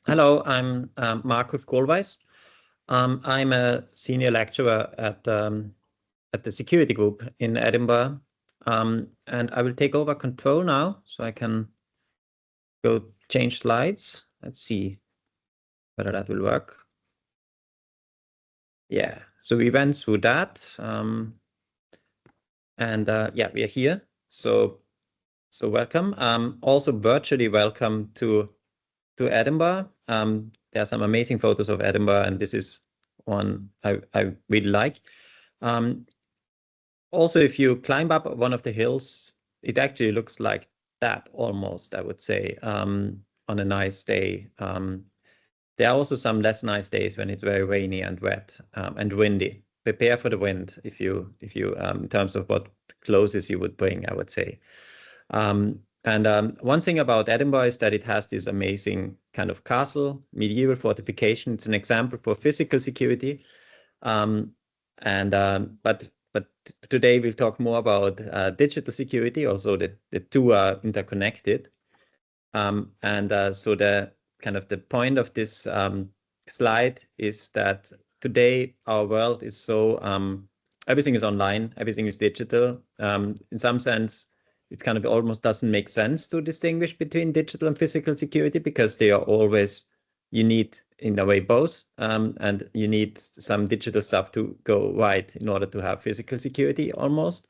Hello, I'm Markulf Kohlweiss. I'm a senior lecturer at the security group in Edinburgh, and I will take over control now, so I can go change slides. Let's see whether that will work. Yeah, so we went through that, and yeah, we are here. So welcome. Also virtually welcome to Edinburgh. There are some amazing photos of Edinburgh, and this is one I really like. Also, if you climb up one of the hills, it actually looks like that almost, I would say, on a nice day. There are also some less nice days when it's very rainy and wet and windy. Prepare for the wind if you in terms of what clothes you would bring, I would say. One thing about Edinburgh is that it has this amazing kind of castle, medieval fortification. It's an example for physical security. But today we'll talk more about digital security. Also, the two are interconnected. So the point of this slide is that today our world is so everything is online, everything is digital. In some sense, it kind of almost doesn't make sense to distinguish between digital and physical security because they are always, you need in a way both, and you need some digital stuff to go right in order to have physical security almost.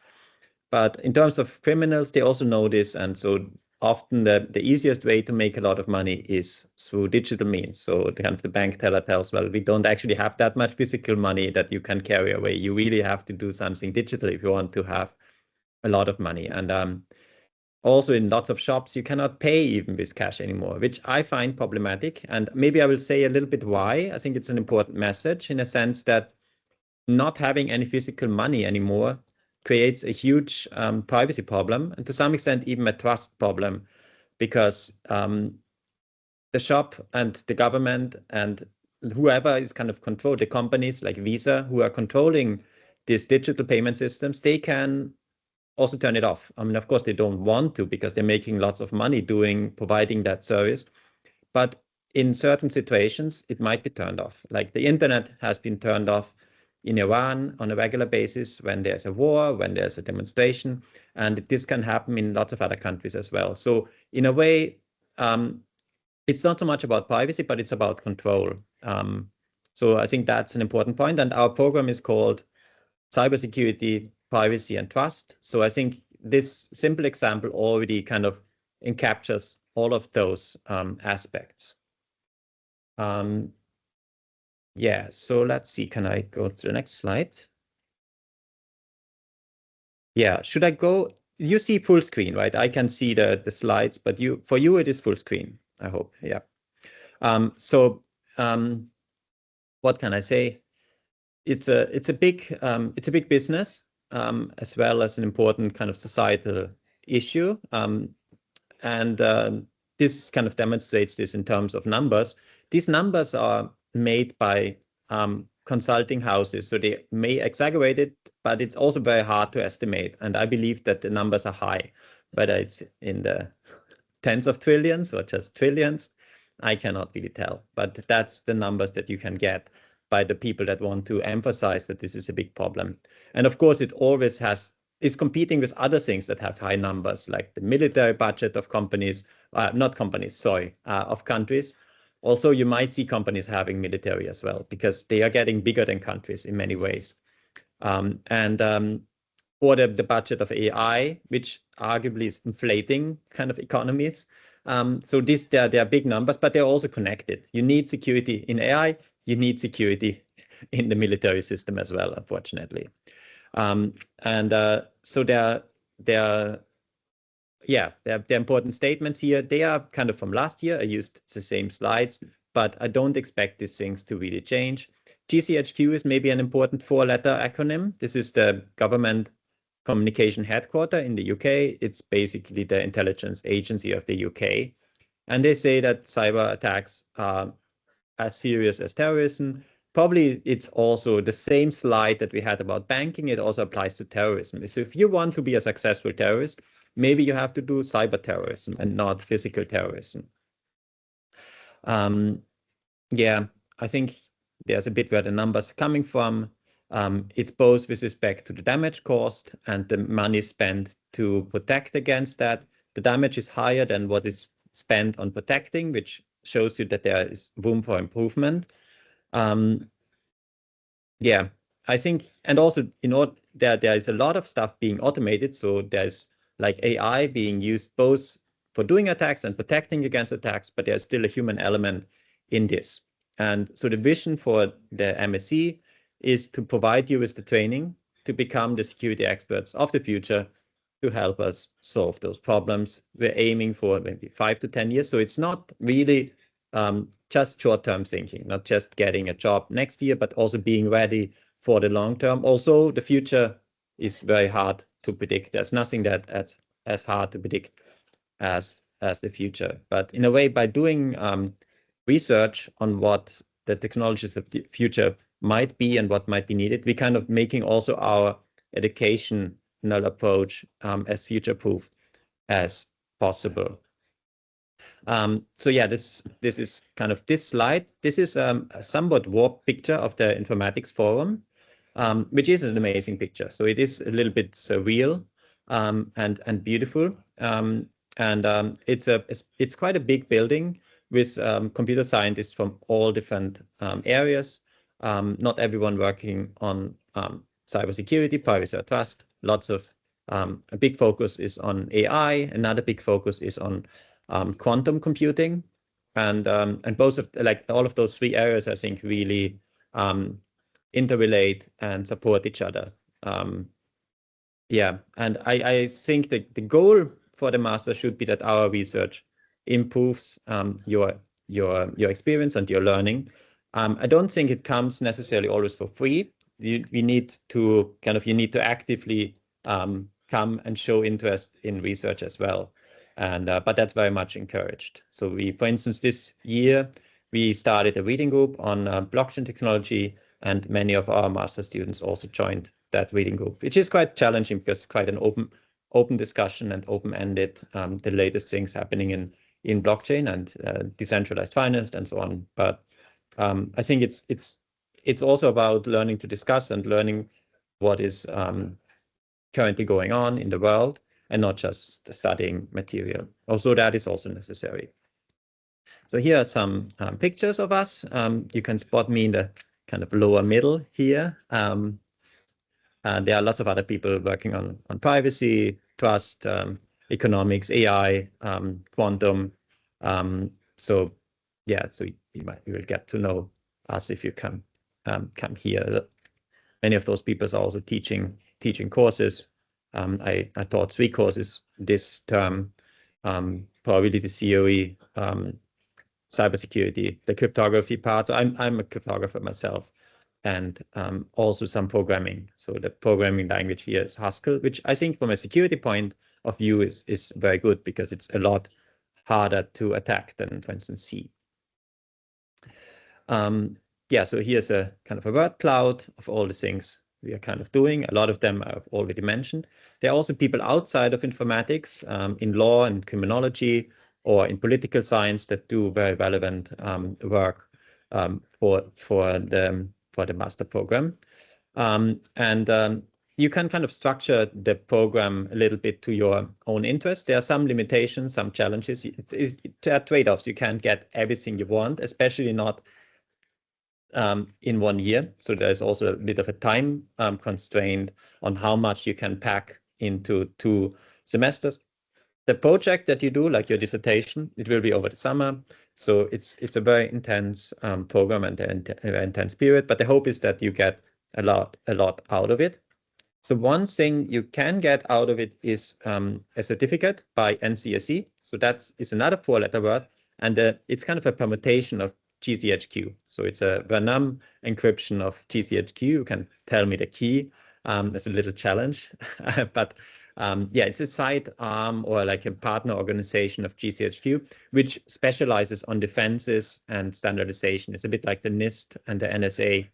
But in terms of criminals, they also know this, and so often the easiest way to make a lot of money is through digital means. So the bank teller tells, well, we don't actually have that much physical money that you can carry away. You really have to do something digital if you want to have a lot of money. And also in lots of shops, you cannot pay even with cash anymore, which I find problematic. And maybe I will say a little bit why. I think it's an important message in a sense that not having any physical money anymore creates a huge privacy problem, and to some extent even a trust problem, because the shop and the government and whoever is kind of controlled, the companies like Visa who are controlling these digital payment systems, they can also turn it off. I mean, of course, they don't want to because they're making lots of money providing that service. But in certain situations, it might be turned off. Like the internet has been turned off in Iran on a regular basis when there's a war, when there's a demonstration, and this can happen in lots of other countries as well. So in a way, it's not so much about privacy, but it's about control. So I think that's an important point. And our program is called Cybersecurity, Privacy, and Trust. So I think this simple example already kind of encaptures all of those aspects. Yeah, so let's see. Can I go to the next slide? Yeah, should I go? You see full screen, right? I can see the slides, but for you it is full screen, I hope. Yeah. What can I say? It's a big business, as well as an important kind of societal issue. This kind of demonstrates this in terms of numbers. These numbers are made by consulting houses, so they may exaggerate it, but it's also very hard to estimate. And I believe that the numbers are high, whether it's in the tens of trillions or just trillions, I cannot really tell. But that's the numbers that you can get by the people that want to emphasize that this is a big problem. And of course, it always is competing with other things that have high numbers, like the military budget of companies, of countries. Also, you might see companies having military as well, because they are getting bigger than countries in many ways. Or the budget of AI, which arguably is inflating kind of economies. So they are big numbers, but they're also connected. You need security in AI, you need security in the military system as well, unfortunately. So there are important statements here. They are kind of from last year. I used the same slides, but I don't expect these things to really change. GCHQ is maybe an important 4-letter acronym. This is the government communication headquarter in the UK. It's basically the intelligence agency of the UK. And they say that cyber attacks are as serious as terrorism. Probably it's also the same slide that we had about banking. It also applies to terrorism. So if you want to be a successful terrorist, maybe you have to do cyber terrorism and not physical terrorism. Yeah, I think there's a bit where the numbers are coming from. It's both with respect to the damage caused and the money spent to protect against that. The damage is higher than what is spent on protecting, which shows you that there is room for improvement. Yeah, I think, and also there is a lot of stuff being automated. So there's like AI being used both for doing attacks and protecting against attacks, but there's still a human element in this. And so the vision for the MSc is to provide you with the training to become the security experts of the future to help us solve those problems. We're aiming for maybe 5 to 10 years. So it's not really just short-term thinking, not just getting a job next year, but also being ready for the long term. Also, the future is very hard to predict. There's nothing that's as hard to predict as the future. But in a way, by doing research on what the technologies of the future might be and what might be needed, we kind of making also our educational approach as future-proof as possible. So yeah, this is kind of this slide. This is a somewhat warped picture of the informatics forum, which is an amazing picture. So it is a little bit surreal and beautiful. It's quite a big building with computer scientists from all different areas. Not everyone working on cybersecurity, privacy, or trust. Lots of a big focus is on AI. Another big focus is on quantum computing, and both of like all of those three areas, I think, really interrelate and support each other. Yeah, and I think that the goal for the master should be that our research improves your experience and your learning. I don't think it comes necessarily always for free. We need to you need to actively come and show interest in research as well. And but that's very much encouraged. So for instance, this year we started a reading group on blockchain technology, and many of our master students also joined that reading group, which is quite challenging because quite an open discussion and open-ended, the latest things happening in blockchain and decentralized finance and so on. But I think it's also about learning to discuss and learning what is currently going on in the world, and not just studying material. Also, that is also necessary. So here are some pictures of us. You can spot me in the kind of lower middle here. There are lots of other people working on privacy, trust, economics, AI, quantum. So yeah, so you will get to know us if you come here. Many of those people are also teaching courses. I taught 3 courses this term: probability theory, cybersecurity, the cryptography part. So I'm a cryptographer myself, and also some programming. So the programming language here is Haskell, which I think from a security point of view is very good because it's a lot harder to attack than, for instance, C. Yeah, so here's a kind of a word cloud of all the things we are kind of doing. A lot of them I've already mentioned. There are also people outside of informatics, in law and criminology, or in political science, that do very relevant work for the master program. You can kind of structure the program a little bit to your own interest. There are some limitations, some challenges. There are trade-offs. You can't get everything you want, especially not in 1 year. So there's also a bit of a time constraint on how much you can pack into 2 semesters. The project that you do, like your dissertation, it will be over the summer. So it's a very intense program and an intense period. But the hope is that you get a lot out of it. So one thing you can get out of it is a certificate by NCSE. So is another 4-letter word, and it's kind of a permutation of GCHQ. So it's a random encryption of GCHQ. You can tell me the key. It's a little challenge, but yeah, it's a side arm or like a partner organization of GCHQ, which specializes on defenses and standardization. It's a bit like the NIST and the NSA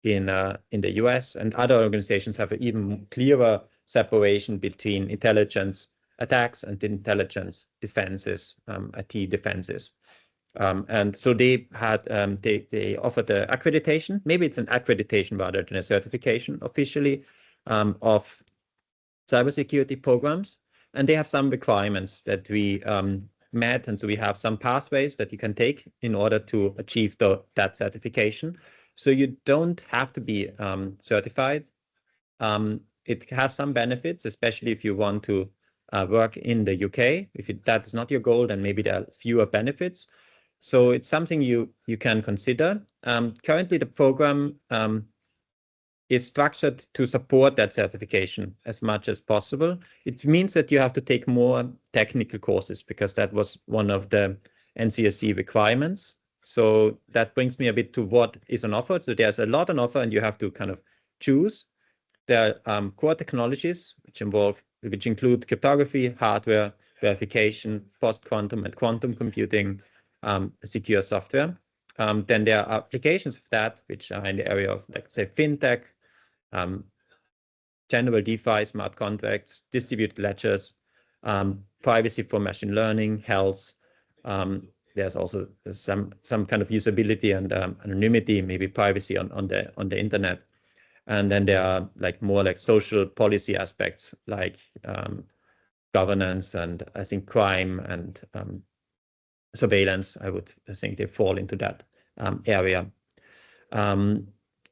in the US, and other organizations have an even clearer separation between intelligence attacks and intelligence defenses, IT defenses. And so they had they offered the accreditation. Maybe it's an accreditation rather than a certification officially of cybersecurity programs. And they have some requirements that we met. And so we have some pathways that you can take in order to achieve that certification. So you don't have to be certified. It has some benefits, especially if you want to work in the UK. If that is not your goal, then maybe there are fewer benefits. So it's something you can consider. Currently, the program is structured to support that certification as much as possible. It means that you have to take more technical courses because that was one of the NCSC requirements. So that brings me a bit to what is on offer. So there's a lot on offer and you have to kind of choose. There are core technologies which include cryptography, hardware, verification, post-quantum and quantum computing, secure software. Then there are applications of that which are in the area of, like, say, fintech, general DeFi, smart contracts, distributed ledgers, privacy for machine learning, health. There's also some kind of usability and anonymity, maybe privacy on the internet. And then there are more social policy aspects like governance and I think crime and surveillance. I think they fall into that area.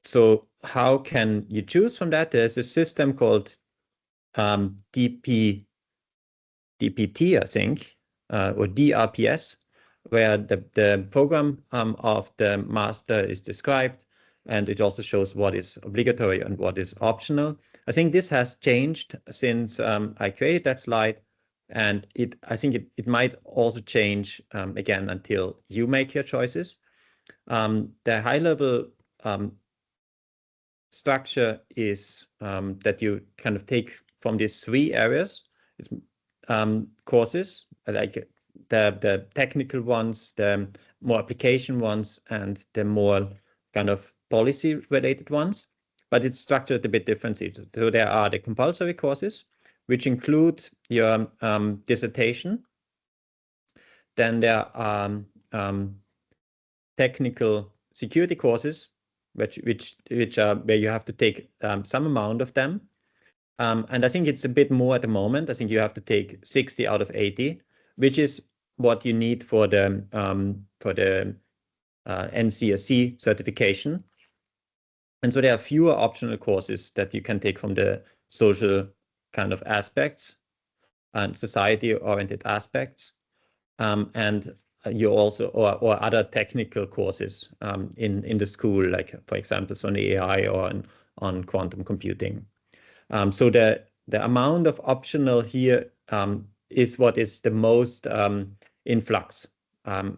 So how can you choose from that? There's a system called DPT, I think, or DRPS, where the program of the master is described, and it also shows what is obligatory and what is optional. I think this has changed since I created that slide, and I think it might also change again until you make your choices. The high-level structure is that you kind of take from these three areas. It's courses, like the technical ones, the more application ones, and the more kind of policy-related ones. But it's structured a bit differently. So there are the compulsory courses, which include your dissertation. Then there are technical security courses, which are where you have to take some amount of them. And I think it's a bit more at the moment. I think you have to take 60 out of 80, which is what you need for the NCSC certification. And so there are fewer optional courses that you can take from the social kind of aspects and society-oriented aspects. And you also, or other technical courses in the school, like, for example, on AI or on quantum computing. So the amount of optional here is what is the most in flux. And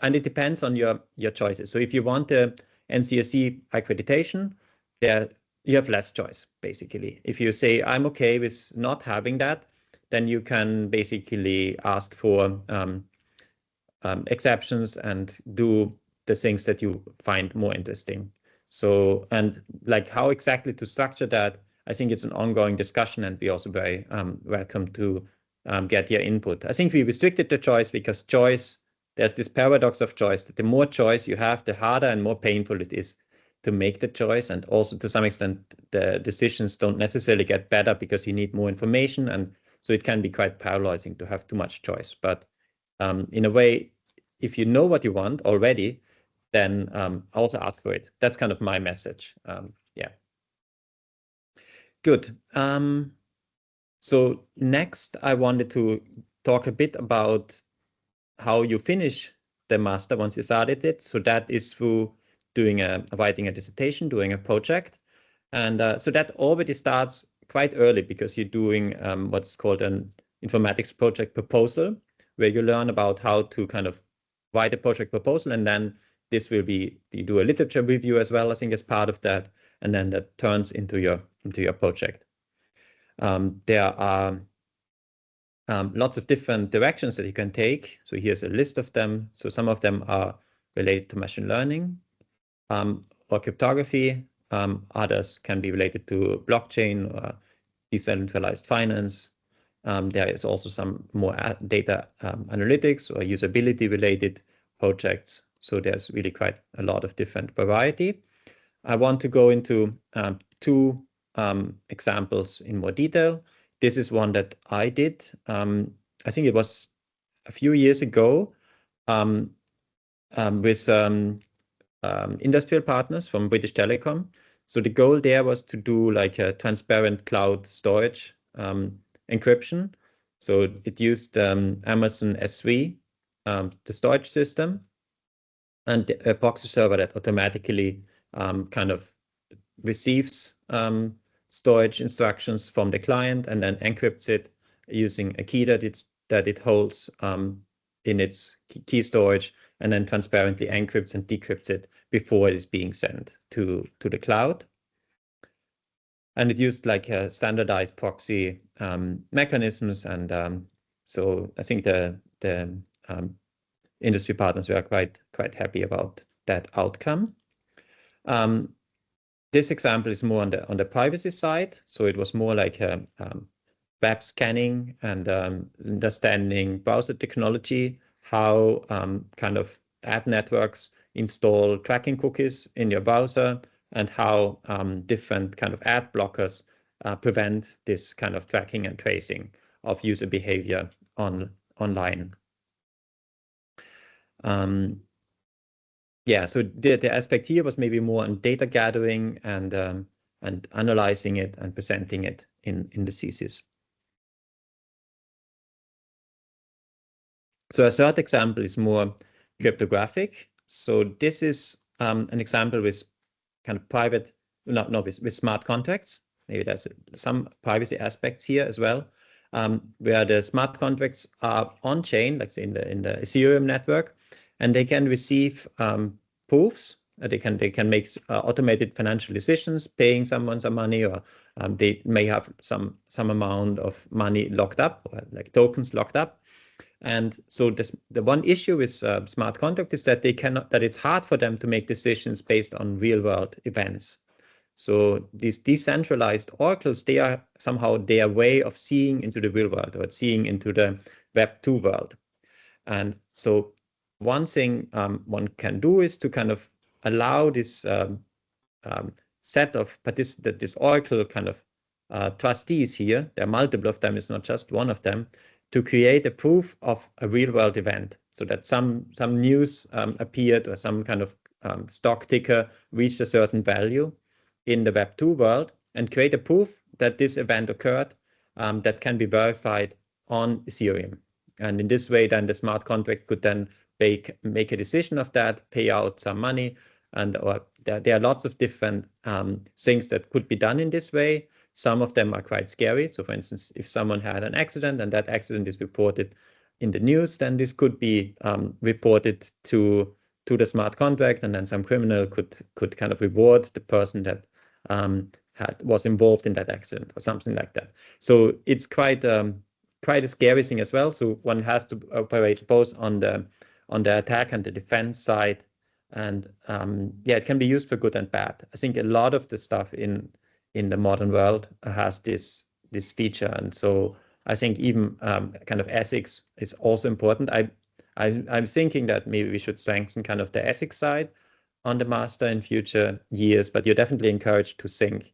it depends on your choices. So if you want the NCSC accreditation, you have less choice, basically. If you say, I'm okay with not having that, then you can basically ask for exceptions and do the things that you find more interesting. So, and how exactly to structure that, I think it's an ongoing discussion, and we're also very welcome to get your input. I think we restricted the choice because there's this paradox of choice, that the more choice you have, the harder and more painful it is to make the choice. And also, to some extent, the decisions don't necessarily get better because you need more information. And so it can be quite paralyzing to have too much choice. But in a way, if you know what you want already, then also ask for it. That's kind of my message. Yeah. Good. So next, I wanted to talk a bit about how you finish the master once you started it. So that is through writing a dissertation, doing a project. And so that already starts quite early because you're doing what's called an informatics project proposal, where you learn about how to kind of write a project proposal. And then this will be, you do a literature review as well, I think, as part of that. And then that turns into your project. There are lots of different directions that you can take. So here's a list of them. So some of them are related to machine learning or cryptography. Others can be related to blockchain or decentralized finance. There is also some more data analytics or usability related projects. So there's really quite a lot of different variety. I want to go into two examples in more detail. This is one that I did. I think it was a few years ago with industrial partners from British Telecom. So the goal there was to do like a transparent cloud storage encryption. So it used Amazon S3, the storage system, and a proxy server that automatically kind of receives storage instructions from the client and then encrypts it using a key that it holds in its key storage, and then transparently encrypts and decrypts it before it is being sent to the cloud. And it used like a standardized proxy mechanisms, and so I think the industry partners were quite happy about that outcome. This example is more on the privacy side, so it was more like a web scanning and understanding browser technology, how kind of ad networks install tracking cookies in your browser, and how different kind of ad blockers prevent this kind of tracking and tracing of user behavior online. Yeah, so the aspect here was maybe more on data gathering and analyzing it and presenting it in the thesis. So a third example is more cryptographic. So this is an example with kind of private, with smart contracts. Maybe there's some privacy aspects here as well, where the smart contracts are on chain, like say in the Ethereum network, and they can receive proofs. They can make automated financial decisions, paying someone some money, or they may have some amount of money locked up, or like tokens locked up. And so the one issue with smart contract is that it's hard for them to make decisions based on real world events. So these decentralized oracles, they are somehow their way of seeing into the real world, or seeing into the Web 2 world. And so one thing one can do is to kind of allow this set of this oracle kind of trustees here, there are multiple of them, it's not just one of them, to create a proof of a real world event, so that some news appeared, or some kind of stock ticker reached a certain value in the Web 2 world, and create a proof that this event occurred that can be verified on Ethereum. And in this way, then the smart contract could then make a decision of that, pay out some money, or there are lots of different things that could be done in this way. Some of them are quite scary. So for instance, if someone had an accident and that accident is reported in the news, then this could be reported to the smart contract, and then some criminal could kind of reward the person that was involved in that accident, or something like that. So it's quite a scary thing as well. So one has to operate both on the attack and the defense side, and yeah, it can be used for good and bad. I think a lot of the stuff in the modern world has this feature, and so I think even kind of ethics is also important. I'm thinking that maybe we should strengthen kind of the ethics side on the master in future years, but you're definitely encouraged to think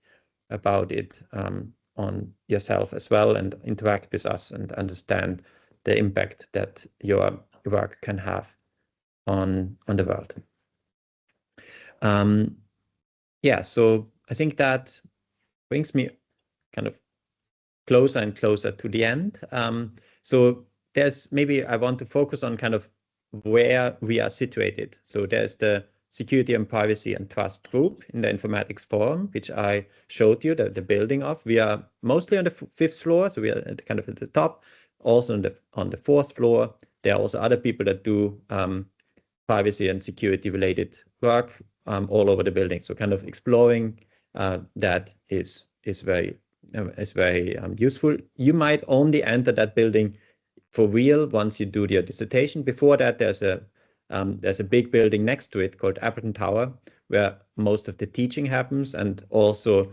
about it on yourself as well, and interact with us and understand the impact that your work can have on the world. Yeah, so I think that brings me kind of closer and closer to the end. So maybe I want to focus on kind of where we are situated. So there's the Security and Privacy and Trust group in the Informatics Forum, which I showed you the building of. We are mostly on the 5th floor, so we are kind of at the top. Also on the 4th floor, there are also other people that do privacy and security related work all over the building. So kind of exploring that is very useful. You might only enter that building for real once you do your dissertation. Before that, there's a big building next to it called Appleton Tower, where most of the teaching happens, and also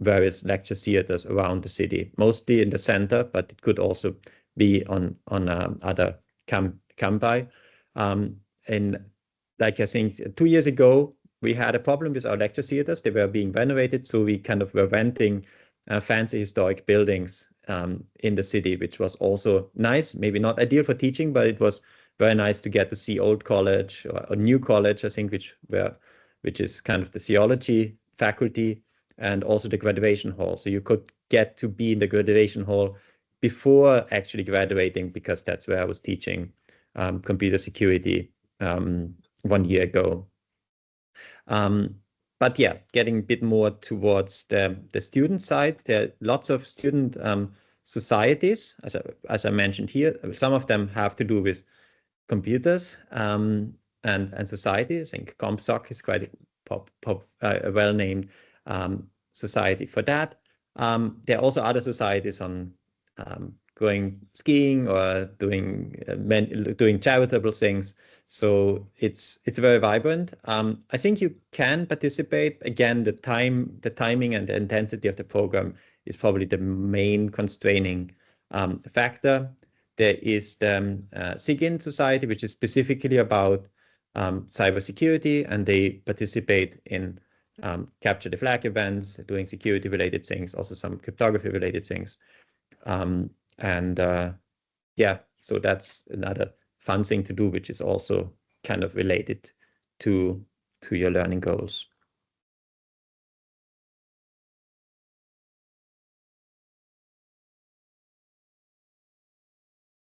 various lecture theaters around the city, mostly in the center, but it could also be on other campi. like I think 2 years ago, we had a problem with our lecture theaters. They were being renovated, so we kind of were renting fancy historic buildings in the city, which was also nice. Maybe not ideal for teaching, but it was very nice to get to see old college or new college, I think, which is kind of the theology faculty, and also the graduation hall. So you could get to be in the graduation hall before actually graduating, because that's where I was teaching computer security 1 year ago. But yeah, getting a bit more towards the student side, there are lots of student societies, as I mentioned here. Some of them have to do with computers and society. I think CompSoc is quite a well-named society for that. There are also other societies on going skiing or doing charitable things. So it's very vibrant. I think you can participate. Again, the timing and the intensity of the program is probably the main constraining factor. There is the SIGINT Society, which is specifically about cybersecurity, and they participate in capture the flag events, doing security-related things, also some cryptography-related things. Yeah, so that's another fun thing to do, which is also kind of related to your learning goals.